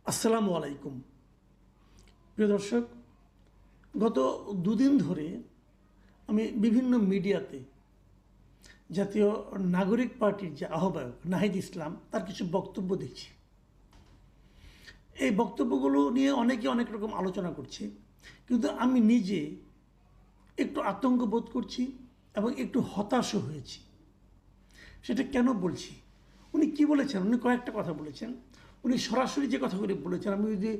আসসালামু আলাইকুম প্রিয় দর্শক, গত দুদিন ধরে আমি বিভিন্ন মিডিয়াতে জাতীয় নাগরিক পার্টির যে আহ্বায়ক নাহিদ ইসলাম তার কিছু বক্তব্য দেখছি। এই বক্তব্যগুলো নিয়ে অনেকে অনেক রকম আলোচনা করছে, কিন্তু আমি নিজে একটু আতঙ্ক বোধ করছি এবং একটু হতাশও হয়েছি। সেটা কেন বলছি? উনি কি বলেছেন? উনি কয়েকটা কথা বলেছেন। উনি সরাসরি যে কথাগুলি বলেছেন, আমি যদি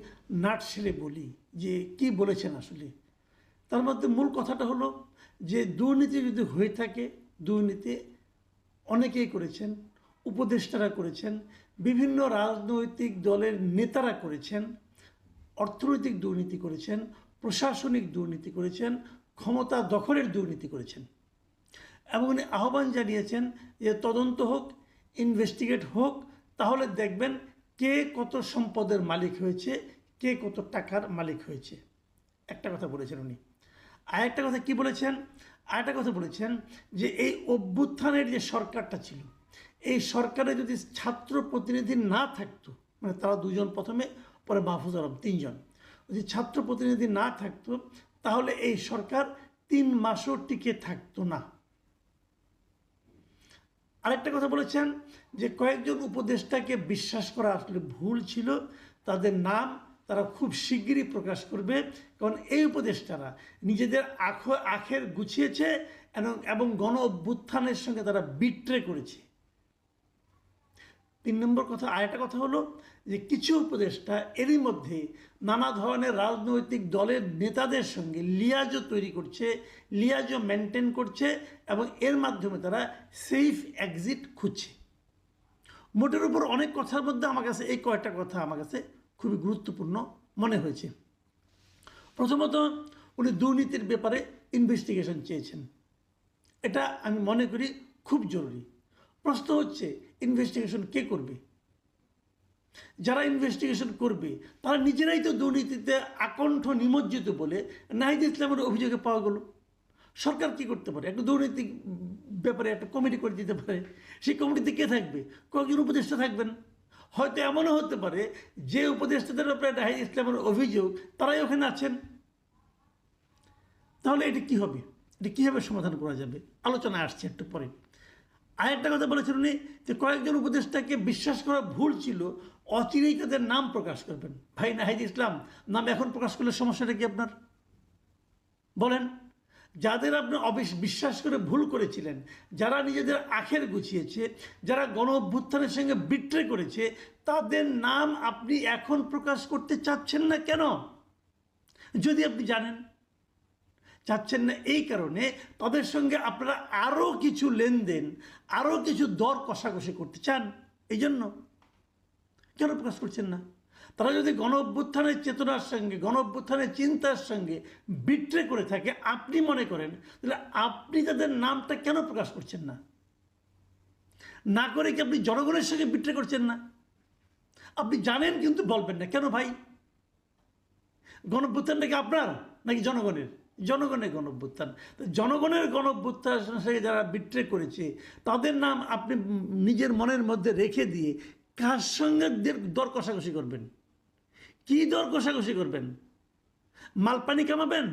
নাট সেরে বলি যে কি বলেছেন আসলে, তার মধ্যে মূল কথাটা হলো যে দুর্নীতি যদি হয়ে থাকে, দুর্নীতি অনেকেই করেছেন, উপদেষ্টারা করেছেন, বিভিন্ন রাজনৈতিক দলের নেতারা করেছেন, অর্থনৈতিক দুর্নীতি করেছেন, প্রশাসনিক দুর্নীতি করেছেন, ক্ষমতা দখলের দুর্নীতি করেছেন। এবং উনি আহ্বান জানিয়েছেন যে তদন্ত হোক, ইনভেস্টিগেট হোক, তাহলে দেখবেন কে কত সম্পদের মালিক হয়েছে, কে কত টাকার মালিক হয়েছে। একটা কথা বলেছেন উনি। আরেকটা কথা কি বলেছেন? আরেকটা কথা বলেছেন যে এই অভ্যুত্থানের যে সরকারটা ছিল, এই সরকারে যদি ছাত্র প্রতিনিধি না থাকতো, মানে তারা দুজন প্রথমে, পরে মাহফুজ আলম, তিনজন, যদি ছাত্র প্রতিনিধি না থাকতো তাহলে এই সরকার 3 মাসও টিকে থাকতো না। আরেকটা কথা বলেছেন যে কয়েকজন উপদেষ্টাকে বিশ্বাস করা আসলে ভুল ছিল, তাদের নাম তারা খুব শিগগিরই প্রকাশ করবে, কারণ এই উপদেষ্টারা নিজেদের আখের গুছিয়েছে এবং গণ অভ্যুত্থানের সঙ্গে তারা বিট্রে করেছে। 3 নম্বর কথা, আরেকটা কথা হলো যে কিছু উপদেষ্টা এরই মধ্যে নানা ধরনের রাজনৈতিক দলের নেতাদের সঙ্গে লিয়াজও তৈরি করছে, লিয়াজও মেনটেন করছে, এবং এর মাধ্যমে তারা সেফ এক্সিট খুঁজছে। মোটের উপর অনেক কথার মধ্যে আমার কাছে এই কয়েকটা কথা আমার কাছে খুবই গুরুত্বপূর্ণ মনে হয়েছে। প্রথমত, উনি দুর্নীতির ব্যাপারে ইনভেস্টিগেশন চেয়েছেন। এটা আমি মনে করি খুব জরুরি। প্রশ্ন হচ্ছে, ইনভেস্টিগেশন কে করবে? যারা ইনভেস্টিগেশন করবে তারা নিজেরাই তো দুর্নীতিতে আকণ্ঠ নিমজ্জিত বলে নাহিদ ইসলামের অভিযোগে পাওয়া গেল। সরকার কি করতে পারে? একটা দুর্নীতি ব্যাপারে একটা কমিটি করে দিতে পারে। সেই কমিটিতে কে থাকবে? কয়েকজন উপদেষ্টা থাকবেন। হয়তো এমনও হতে পারে যে উপদেষ্টাদের উপরে নাহিদ ইসলামের অভিযোগ তারাই ওখানে আছেন। তাহলে এটা কি হবে? এটা কীভাবে সমাধান করা যাবে? আলোচনায় আসছে একটু পরে। আরেকটা কথা বলেছেন উনি যে কয়েকজন উপদেষ্টাকে বিশ্বাস করা ভুল ছিল, অচিরেই তাদের নাম প্রকাশ করবেন। ভাই নাহিদ ইসলাম, নাম এখন প্রকাশ করলে সমস্যাটা কি আপনার? বলেন। যাদের আপনি বিশ্বাস করে ভুল করেছিলেন, যারা নিজেদের আখের গুছিয়েছে, যারা গণ অভ্যুত্থানের সঙ্গে বিট্রে করেছে, তাদের নাম আপনি এখন প্রকাশ করতে চাচ্ছেন না কেন? যদি আপনি জানেন চাচ্ছেন না এই কারণে তাদের সঙ্গে আপনারা আরও কিছু লেনদেন, আরও কিছু দর কষাকষি করতে চান, এই জন্য কেন প্রকাশ করছেন না? তারা যদি গণ অভ্যুত্থানের চেতনার সঙ্গে, গণ অভ্যুত্থানের চিন্তার সঙ্গে বিট্রে করে থাকে আপনি মনে করেন, তাহলে আপনি তাদের নামটা কেন প্রকাশ করছেন না? না করে কি আপনি জনগণের সঙ্গে বিট্রে করছেন না? আপনি জানেন কিন্তু বলবেন না কেন ভাই? গণ অভ্যুত্থানটা কি আপনার নাকি জনগণের? জনগণের গণ অভ্যুত্থান। জনগণের গণ অভ্যুত্থানের সঙ্গে যারা বিট্রে করেছে তাদের নাম আপনি নিজের মনের মধ্যে রেখে দিয়ে কার সঙ্গে দর কষাকষি করবেন? কি দর কষাকষি করবেন? মালপানি কামাবেন,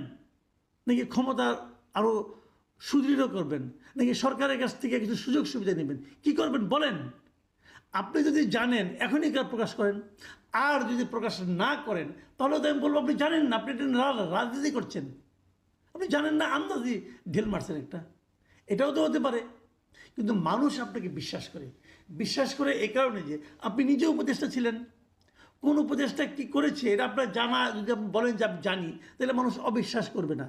নাকি ক্ষমতা আরও সুদৃঢ় করবেন, নাকি সরকারের কাছ থেকে কিছু সুযোগ সুবিধা নেবেন? কি করবেন বলেন? আপনি যদি জানেন এখনই কার প্রকাশ করেন, আর যদি প্রকাশ না করেন তাহলে তো আমি বলবো আপনি জানেন না, আপনি এটা রাজনীতি করছেন। আপনি জানেন না, আন্দাজি ঢেল মারছেন একটা। এটাও তো হতে পারে। কিন্তু মানুষ আপনাকে বিশ্বাস করে এই কারণে যে আপনি নিজে উপদেষ্টা ছিলেন। কোন উপদেষ্টা কী করেছে এটা আপনার জানা, যদি আপনি বলেন যে আমি জানি, তাহলে মানুষ অবিশ্বাস করবে না।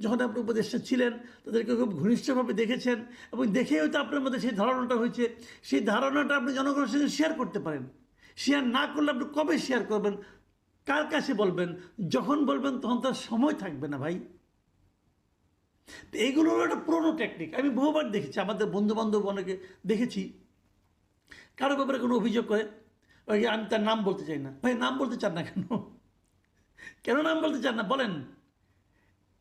যখন আপনি উপদেষ্টা ছিলেন তাদেরকে খুব ঘনিষ্ঠভাবে দেখেছেন, এবং দেখে হয়তো আপনার মধ্যে সেই ধারণাটা হয়েছে। সেই ধারণাটা আপনি জনগণের সঙ্গে শেয়ার করতে পারেন। শেয়ার না করলে আপনি কবে শেয়ার করবেন? কার কাছে বলবেন? যখন বলবেন তখন তার সময় থাকবে না ভাই। তো এইগুলো হলো একটা পুরোনো টেকনিক। আমি বহুবার দেখেছি, আমাদের বন্ধুবান্ধব অনেকে দেখেছি, কারো ব্যাপারে কোনো অভিযোগ করে, আমি তার নাম বলতে চাই না। ভাই নাম বলতে চান না কেন? কেন নাম বলতে চান না বলেন?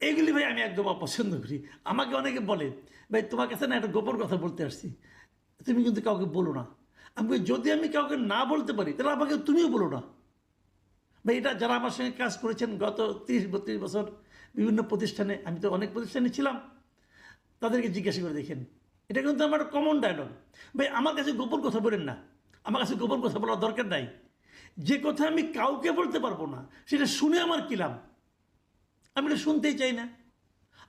এইগুলি ভাই আমি একদম অপছন্দ করি। আমাকে অনেকে বলে, ভাই তোমার কাছে না একটা গোপন কথা বলতে আসছি, তুমি কিন্তু কাউকে বলো না। আমি যদি আমি কাউকে না বলতে পারি তাহলে আমাকে তুমিও বলো না। ভাই এটা যারা আমার সঙ্গে কাজ করেছেন গত 30-32 বছর বিভিন্ন প্রতিষ্ঠানে, আমি তো অনেক প্রতিষ্ঠানে ছিলাম, তাদেরকে জিজ্ঞাসা করে দেখেন। এটা কিন্তু আমার কমন ডায়লগ। ভাই আমার কাছে গোপন কথা বলেন না, আমার কাছে গোপন কথা বলার দরকার নাই। যে কথা আমি কাউকে বলতে পারবো না সেটা শুনে আমার কী লাভ? আমি এটা শুনতেই চাই না।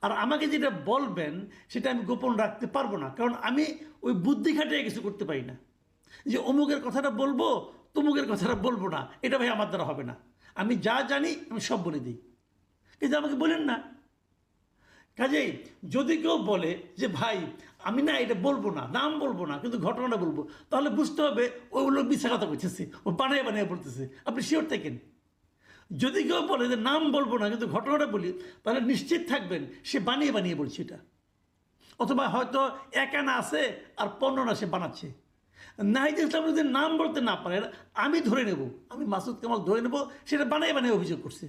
আর আমাকে যেটা বলবেন সেটা আমি গোপন রাখতে পারবো না, কারণ আমি ওই বুদ্ধি খাটিয়ে কিছু করতে পারি না যে অমুকের কথাটা বলবো তমুকের কথাটা বলবো না। এটা ভাই আমার দ্বারা হবে না। আমি যা জানি আমি সব বলে দিই, কিন্তু আমাকে বলেন না। কাজেই যদি কেউ বলে যে ভাই আমি না এটা বলবো না, নাম বলবো না, কিন্তু ঘটনাটা বলবো, তাহলে বুঝতে হবে ওই লোক মিথ্যা কথা বলতেছে, ও বানিয়ে বানিয়ে বলতেছে। আপনি শিওর থাকেন। যদি কেউ বলে যে নাম বলবো না কিন্তু ঘটনাটা বলি, তাহলে নিশ্চিত থাকবেন সে বানিয়ে বানিয়ে বলছে এটা, অথবা হয়তো একানা আছে আর 15 সে বানাচ্ছে। নাহিদ ইসলাম যদি নাম বলতে না পারেন, আমি ধরে নেব, আমি মাসুদ কামাল ধরে নেব সেটা বানিয়ে বানিয়ে অভিযোগ করছে।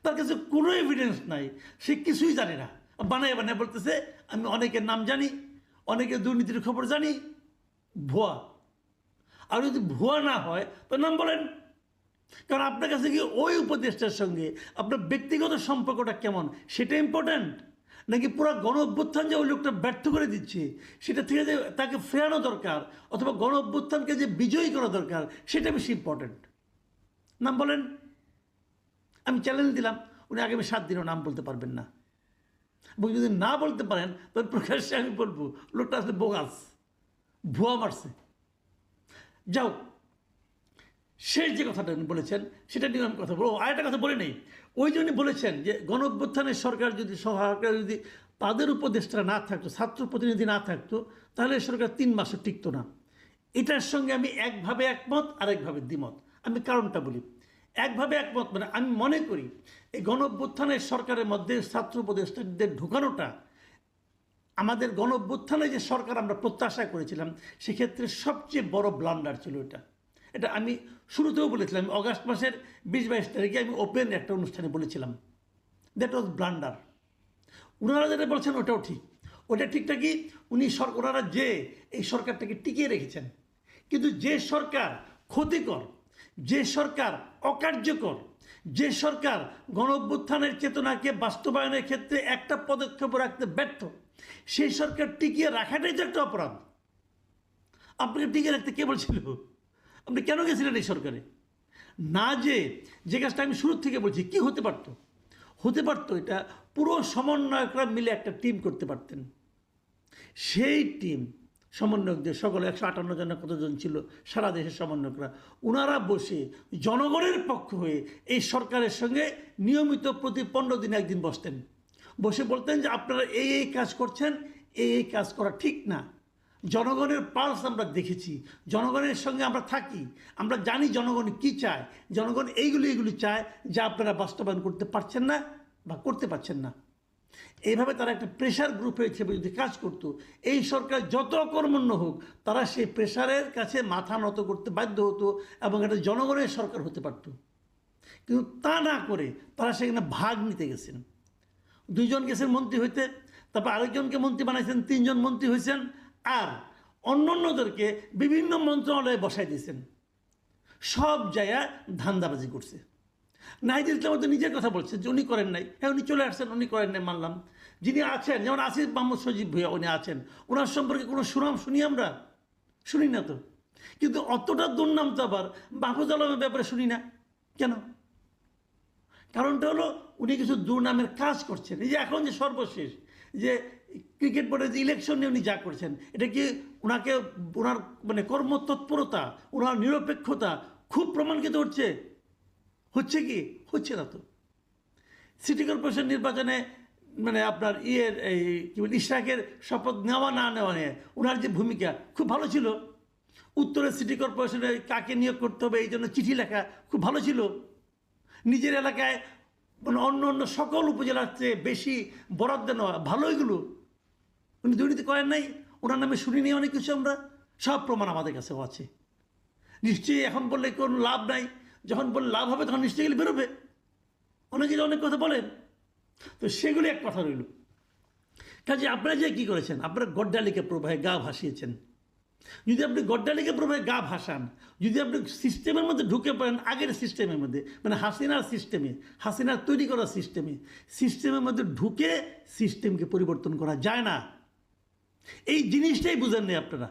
তার কাছে কোনো এভিডেন্স নাই, সে কিছুই জানে না, বানায় বানায় বলতেছে আমি অনেকের নাম জানি, অনেকের দুর্নীতির খবর জানি। ভুয়া। আর যদি ভুয়া না হয় তো নাম বলেন। কারণ আপনার কাছে কি ওই উপদেষ্টার সঙ্গে আপনার ব্যক্তিগত সম্পর্কটা কেমন সেটা ইম্পর্ট্যান্ট, নাকি পুরো গণ অভ্যুত্থান যে ওই লোকটা ব্যর্থ করে দিচ্ছে সেটা থেকে যে তাকে ফেরানো দরকার, অথবা গণ অভ্যুত্থানকে যে বিজয়ী করা দরকার সেটা বেশি ইম্পর্ট্যান্ট? নাম বলেন। আমি চ্যালেঞ্জ দিলাম, উনি আগামী 7 দিনও নাম বলতে পারবেন না। এবং যদি না বলতে পারেন তবে প্রকাশ্যে আমি বলবো লোকটা আসলে বোগাস, ভুয়া মারছে। যাও, শেষ যে কথাটা উনি বলেছেন সেটা নিয়ে আমি কথা বলবো। আরেকটা কথা বলে নেই, ওই জন্য বলেছেন যে গণ অভ্যুত্থানের সরকার যদি সরকার যদি তাদের উপদেষ্টা না থাকতো, ছাত্র প্রতিনিধি না থাকতো, তাহলে সরকার 3 মাসও টিকতো না। এটার সঙ্গে আমি একভাবে একমত, আরেকভাবে দ্বিমত। আমি কারণটা বলি। একভাবে একমত মানে আমি মনে করি এই গণ অভ্যুত্থানের সরকারের মধ্যে ছাত্র উপদেষ্টাদের ঢুকানোটা আমাদের গণ অভ্যুত্থানে যে সরকার আমরা প্রত্যাশা করেছিলাম সেক্ষেত্রে সবচেয়ে বড় ব্লান্ডার ছিল এটা। এটা আমি শুরুতেও বলেছিলাম, অগাস্ট মাসের 20-22 তারিখে আমি ওপেন একটা অনুষ্ঠানে বলেছিলাম, দ্যাট ওয়াজ ব্লান্ডার। ওনারা যেটা বলছেন ওটাও ঠিক। ওটা ঠিকটা কি, ওনারা যে এই সরকারটাকে টিকিয়ে রেখেছেন, কিন্তু যে সরকার ক্ষতিকর, যে সরকার অকার্যকর, যে সরকার গণ অভ্যুত্থানের চেতনাকে বাস্তবায়নের ক্ষেত্রে একটা পদক্ষেপ রাখতে ব্যর্থ, সেই সরকার টিকিয়ে রাখাটাই তো একটা অপরাধ। আপনাকে টিকিয়ে রাখতে কে বলছিল? আপনি কেন গেছিলেন এই সরকারে? না, যে কাজটা আমি শুরু থেকে বলছি, কি হতে পারতো? হতে পারতো এটা পুরো সমন্বয়করা মিলে একটা টিম করতে পারতেন। সেই টিম সমন্বয়কদের সকলে 158 জনের কতজন ছিল সারা দেশের সমন্বয়করা, ওনারা বসে জনগণের পক্ষ হয়ে এই সরকারের সঙ্গে নিয়মিত প্রতি 15 দিনে একদিন বসতেন, বসে বলতেন যে আপনারা এই কাজ করছেন, এই কাজ করা ঠিক না। জনগণের পালস আমরা দেখেছি, জনগণের সঙ্গে আমরা থাকি, আমরা জানি জনগণ কি চায়, জনগণ এইগুলি চায় যা আপনারা বাস্তবায়ন করতে পারছেন না বা করতে পারছেন না। এইভাবে তারা একটা প্রেশার গ্রুপে হিসেবে যদি কাজ করতো, এই সরকার যত কর্মণ্য হোক তারা সেই প্রেশারের কাছে মাথা নত করতে বাধ্য হতো এবং এটা জনগণের সরকার হতে পারত। কিন্তু তা না করে তারা সেখানে ভাগ নিতে গেছেন। 2 জন গেছেন মন্ত্রী হইতে, তারপর আরেকজনকে মন্ত্রী বানাইছেন, 3 জন মন্ত্রী হয়েছেন, আর অন্যান্যদেরকে বিভিন্ন মন্ত্রণালয়ে বসাই দিয়েছেন। সব জায়গায় ধান্দাবাজি করছে। নাহিদ ইসলাম তো নিজের কথা বলছে যে উনি করেন নাই। হ্যাঁ, উনি চলে আসছেন, উনি করেন নাই মানলাম। যিনি আছেন, যেমন আসিফ মাহমুদ সজীব ভূঁইয়া, উনি আছেন, ওনার সম্পর্কে কোনো সুনাম শুনি আমরা? শুনি না তো। কিন্তু অতটা দুর্নাম তো আবার মাহফুজ আলমের ব্যাপারে শুনি না কেন? কারণটা হলো উনি কিছু দুর্নামের কাজ করছেন। এই যে এখন যে সর্বশেষ যে ক্রিকেট বোর্ডের যে ইলেকশন নিয়ে উনি যা করছেন, এটা কি ওনাকে ওনার মানে কর্মতৎপরতা, ওনার নিরপেক্ষতা খুব প্রমাণিত হচ্ছে? হচ্ছে কি? হচ্ছে না তো। সিটি কর্পোরেশন নির্বাচনে মানে আপনার এই কী বলে ইশরাকের শপথ নেওয়া না নেওয়া নিয়ে ওনার যে ভূমিকা খুব ভালো ছিল। উত্তরের সিটি কর্পোরেশনে কাকে নিয়োগ করতে হবে এই জন্য চিঠি লেখা খুব ভালো ছিল। নিজের এলাকায় মানে অন্য সকল উপজেলার চেয়ে বেশি বরাদ্দ নেওয়া ভালো, এগুলো উনি দুর্নীতি করেন নাই। ওনার নামে শুনিনি অনেক কিছু, আমরা সব প্রমাণ আমাদের কাছেও আছে। নিশ্চয়ই এখন বললে কোনো লাভ নাই, যখন বললে লাভ হবে তখন নিশ্চয়ই গেলে বেরোবে। অনেকে অনেক কথা বলেন, তো সেগুলি এক কথা রইল। কাজে আপনারা যে কী করেছেন, আপনারা গড্ডালিকে প্রবাহে গা ভাসিয়েছেন। যদি আপনি গড্ডালিকে প্রভাবে গা ভাসান, যদি আপনি সিস্টেমের মধ্যে ঢুকে পড়েন, আগের সিস্টেমের মধ্যে, মানে হাসিনার সিস্টেমে, হাসিনার তৈরি করা সিস্টেমের মধ্যে ঢুকে সিস্টেমকে পরিবর্তন করা যায় না। এই জিনিসটাই বুঝেন না আপনারা,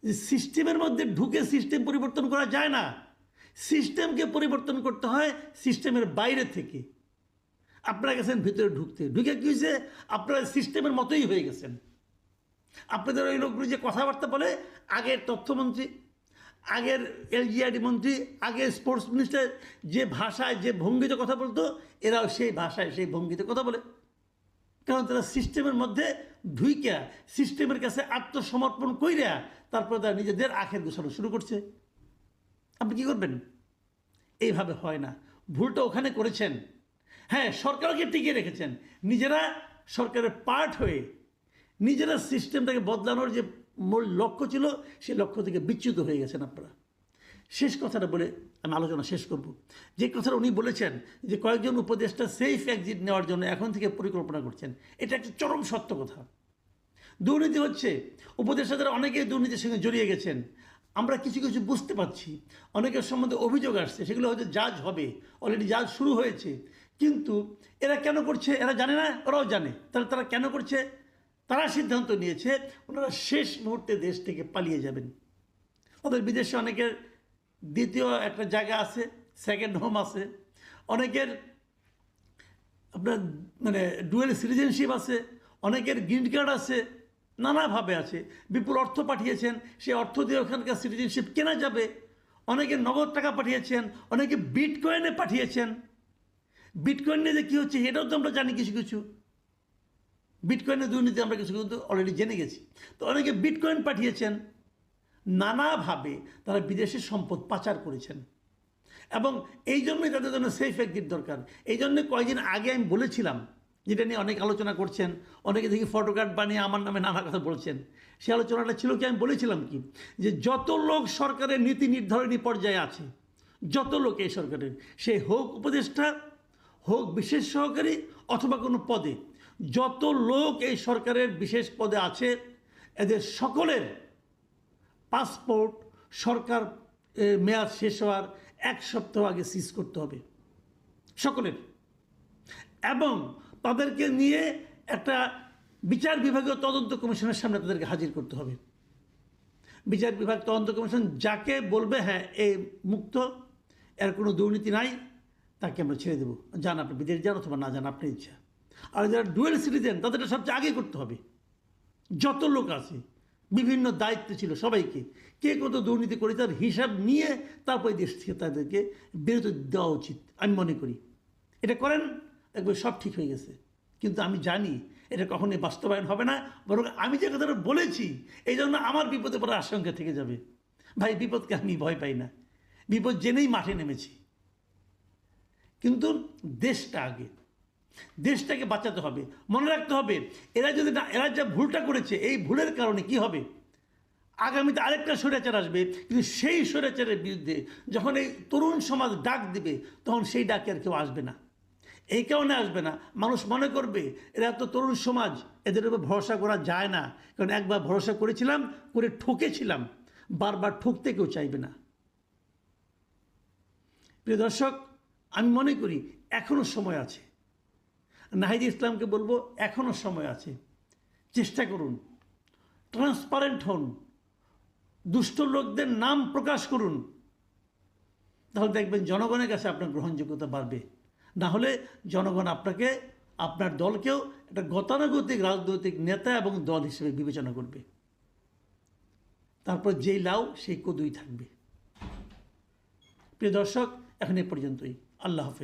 যে সিস্টেমের মধ্যে ঢুকে সিস্টেম পরিবর্তন করা যায় না। সিস্টেমকে পরিবর্তন করতে হয় সিস্টেমের বাইরে থেকে। আপনারা গেছেন ভিতরে ঢুকে কী হয়েছে, আপনারা সিস্টেমের মতোই হয়ে গেছেন। আপনাদের ওই লোকগুলো যে কথাবার্তা বলে, আগের তথ্যমন্ত্রী, আগের এলজিআরডি মন্ত্রী, আগের স্পোর্টস মিনিস্টার যে ভাষায় যে ভঙ্গিতে কথা বলতো, এরাও সেই ভাষায় সেই ভঙ্গিতে কথা বলে। কারণ তারা সিস্টেমের মধ্যে ঢুইকা সিস্টেমের কাছে আত্মসমর্পণ কইরা তারপরে তারা নিজেদের আখের গোছানো শুরু করছে। আপনি কী করবেন? এইভাবে হয় না। ভুলটা ওখানে করেছেন। হ্যাঁ, সরকারকে টিকিয়ে রেখেছেন, নিজেরা সরকারের পার্ট হয়ে নিজেরা সিস্টেমটাকে বদলানোর যে মূল লক্ষ্য ছিল সেই লক্ষ্য থেকে বিচ্যুত হয়ে গেছেন আপনারা। শেষ কথাটা বলে আমি আলোচনা শেষ করব। যে কথাটা উনি বলেছেন যে কয়েকজন উপদেষ্টা সেফ এক্সিট নেওয়ার জন্য এখন থেকে পরিকল্পনা করছেন, এটা একটা চরম সত্য কথা। দুর্নীতি হচ্ছে, উপদেষ্টাদের অনেকেই দুর্নীতির সঙ্গে জড়িয়ে গেছেন। আমরা কিছু কিছু বুঝতে পারছি, অনেকের সম্বন্ধে অভিযোগ আসছে, সেগুলো হয়তো জাজ হবে, অলরেডি জাজ শুরু হয়েছে। কিন্তু এরা কেন করছে এরা জানে না, ওরাও জানে। তাহলে তারা কেন করছে? তারা সিদ্ধান্ত নিয়েছে ওনারা শেষ মুহূর্তে দেশ থেকে পালিয়ে যাবেন। ওদের বিদেশে অনেকের দ্বিতীয় একটা জায়গা আছে, সেকেন্ড হোম আছে, অনেকের আপনার মানে ডুয়েল সিটিজেনশিপ আছে, অনেকের গ্রিন কার্ড আছে, নানাভাবে আছে। বিপুল অর্থ পাঠিয়েছেন, সেই অর্থ দিয়ে ওখানকার সিটিজেনশিপ কেনা যাবে। অনেকে নগদ টাকা পাঠিয়েছেন, অনেকে বিটকয়েনে পাঠিয়েছেন। বিটকয়েন নিয়ে যে কী হচ্ছে এটাও তো আমরা জানি কিছু কিছু। বিটকয়েনের দুর্নীতি আমরা কিছু কিন্তু অলরেডি জেনে গেছি। তো অনেকে বিটকয়েন পাঠিয়েছেন, নানাভাবে তারা বিদেশি সম্পদ পাচার করেছেন। এবং এই জন্যই তাদের জন্য সেফ এক্সিট দরকার। এই জন্য কয়েকদিন আগে আমি বলেছিলাম, যেটা নিয়ে অনেক আলোচনা করছেন, অনেকে দেখি ফটোকার্ড বানিয়ে আমার নামে নানা কথা বলছেন। সেই আলোচনাটা ছিল কি, আমি বলেছিলাম কি, যে যত লোক সরকারের নীতি নির্ধারণী পর্যায়ে আছে, যত লোক এই সরকারের, সে হোক উপদেষ্টা, হোক বিশেষ সহকারী অথবা কোনো পদে, যত লোক এই সরকারের বিশেষ পদে আছে, এদের সকলের পাসপোর্ট সরকার মেয়াদ শেষ হওয়ার 1 সপ্তাহ আগে সিজ করতে হবে সকলের। এবং তাদেরকে নিয়ে একটা বিচার বিভাগীয় তদন্ত কমিশনের সামনে তাদেরকে হাজির করতে হবে। বিচার বিভাগ তদন্ত কমিশন যাকে বলবে হ্যাঁ এ মুক্ত, এর কোনো দুর্নীতি নাই, তাকে আমরা ছেড়ে দেবো, যান আপনি বিদেশ যান অথবা না যান আপনার ইচ্ছা। আর যারা ডুয়েল সিটিজেন তাদেরটা সবচেয়ে আগে করতে হবে। যত লোক আছে বিভিন্ন দায়িত্ব ছিল সবাইকে, কে কত দুর্নীতি করে তার হিসাব নিয়ে তারপরে দেশ থেকে তাদেরকে বিরতি দেওয়া উচিত আমি মনে করি। এটা করেন, একবার সব ঠিক হয়ে গেছে। কিন্তু আমি জানি এটা কখনোই বাস্তবায়ন হবে না, বরং আমি যে কথাটা বলেছি এই জন্য আমার বিপদে পড়ার আশঙ্কা থেকে যাবে। ভাই, বিপদকে আমি ভয় পাই না, বিপদ জেনেই মাঠে নেমেছি। কিন্তু দেশটা আগে, দেশটাকে বাঁচাতে হবে। মনে রাখতে হবে, এরা যদি না, এরা যা ভুলটা করেছে, এই ভুলের কারণে কি হবে, আগামীতে আরেকটা স্বৈরাচার আসবে। কিন্তু সেই স্বৈরাচারের বিরুদ্ধে যখন এই তরুণ সমাজ ডাক দিবে, তখন সেই ডাকে আর কেউ আসবে না। এই কারণে আসবে না, মানুষ মনে করবে এরা তো তরুণ সমাজ, এদের উপর ভরসা করা যায় না। কারণ একবার ভরসা করেছিলাম, করে ঠকেছিলাম, বারবার ঠকতে কেউ চাইবে না। প্রিয় দর্শক, আমি মনে করি এখনও সময় আছে। নাহিদ ইসলামকে বলবো, এখনও সময় আছে, চেষ্টা করুন, ট্রান্সপারেন্ট হন, দুষ্ট লোকদের নাম প্রকাশ করুন, তাহলে দেখবেন জনগণের কাছে আপনার গ্রহণযোগ্যতা বাড়বে। না হলে জনগণ আপনাকে, আপনার দলকেও একটা গতানুগতিক রাজনৈতিক নেতা এবং দল হিসেবে বিবেচনা করবে। তারপর যেই লাউ সেই কদুই থাকবে। প্রিয় দর্শক, এখন এ পর্যন্তই। আল্লাহ হাফেজ।